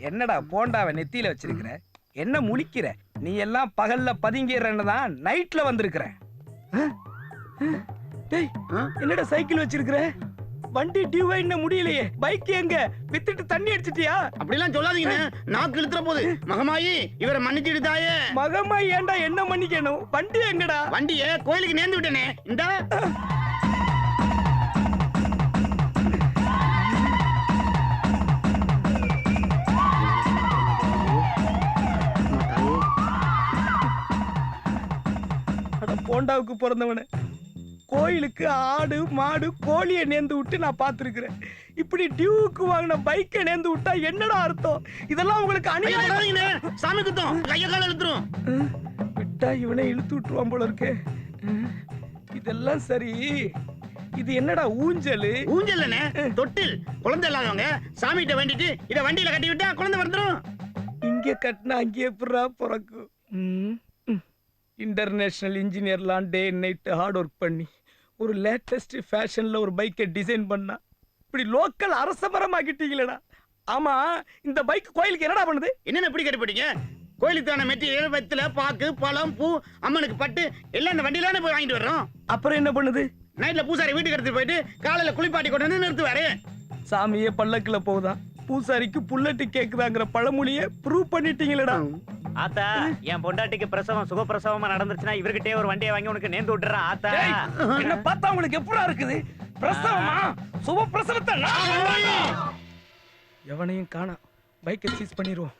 என்னடா போண்டாவை நெத்தியில வச்சிருக்கிற? என்ன முழிக்கிற? நீ எல்லாம் பகல்ல பதுங்கிறன்னு தான் நைட்ல வந்திருக்கிற. டேய், என்னடா சைக்கிள் வச்சிருக்கிற? வண்டி டியூவைன் முடியலையே. பைக் எங்க? வித்துட்டு தண்ணி அடிச்சிட்டியா? அப்படிலாம் சொல்லாதீங்க, நாக்கு இழுத்துற போது. மகமாயி, இவரை மன்னிச்சிடு தாயே. மகமா ஏன்டா என்ன மன்னிக்கணும்? வண்டி எங்கடா? வண்டியை கோயிலுக்கு நேர்ந்து விட்டேனே. இந்த போண்டாவுக்கு பிறந்தவன கோயிலுக்கு ஆடு மாடு கோழியை நேர்ந்து விட்டு நான் பார்த்திருக்கிறேன். இப்படி டியூவுக்கு வாங்கின பைக்கை நேர்ந்து விட்டா என்னடா அர்த்தம்? இதெல்லாம் உங்களுக்கு அநியாயம். சாமி குத்தம், கைய கால இழுத்துரும். விட்டா இவனை இழுத்து விட்டுருவான் போல இருக்கு. இதெல்லாம் சரி, இது என்னடா ஊஞ்சல்? ஊஞ்சல்னே, தொட்டில். குழந்தை இல்லாதவங்க சாமிகிட்ட வேண்டிட்டு இத வண்டியில கட்டி விட்டா குழந்தை வந்துரும். இங்க கட்டினா அங்கே எப்படா பிறக்கும்? இன்டர்நேஷனல் இன்ஜினியர்லாம் டே நைட் ஹார்ட் ஒர்க் பண்ணி ஒரு லேட்டஸ்ட் ஃபேஷன்ல ஒரு பைக்கை டிசைன் பண்ணா இப்படி லோக்கல் அரசமரமாக்கிட்டீங்களடா. ஆமா, இந்த பைக் கோயிலுக்கு என்னடா பண்ணுது? என்னென்ன இப்படி கட்டி போட்டீங்க? கோயிலுக்கு தான மெட்டீரியல், வெத்தலை, பாக்கு, பழம், பூ, அம்மனுக்கு பட்டு எல்லாம் இந்த வண்டியில போய் வாங்கிட்டு வர்றோம். அப்புறம் என்ன பண்ணுது? நைட்ல பூசாரி வீட்டுக்கு எடுத்து போயிட்டு காலையில குளிப்பாட்டி கொண்டு வந்து நிறுத்துவாரு. சாமியே பல்லக்குல போகுதான், பூசாரிக்கு புல்லட்டு கேக்குதாங்கிற பழமொழியை ப்ரூவ் பண்ணிட்டீங்களடா. ஆத்தா, என் பொண்டாட்டிக்கு பிரசவம் சுகப்பிரசவமா நடந்துருச்சுன்னா இவர்கிட்டே ஒரு வண்டியை வாங்கி உனக்கு நேர்ந்து விட்டுறா. ஆத்தா, என்ன பார்த்தா உங்களுக்கு எப்படா இருக்குது? பிரசவமா? சுப பிரசவத்தை எவனையும் காணா. பைக்கை சீஸ் பண்ணிடுவோம்.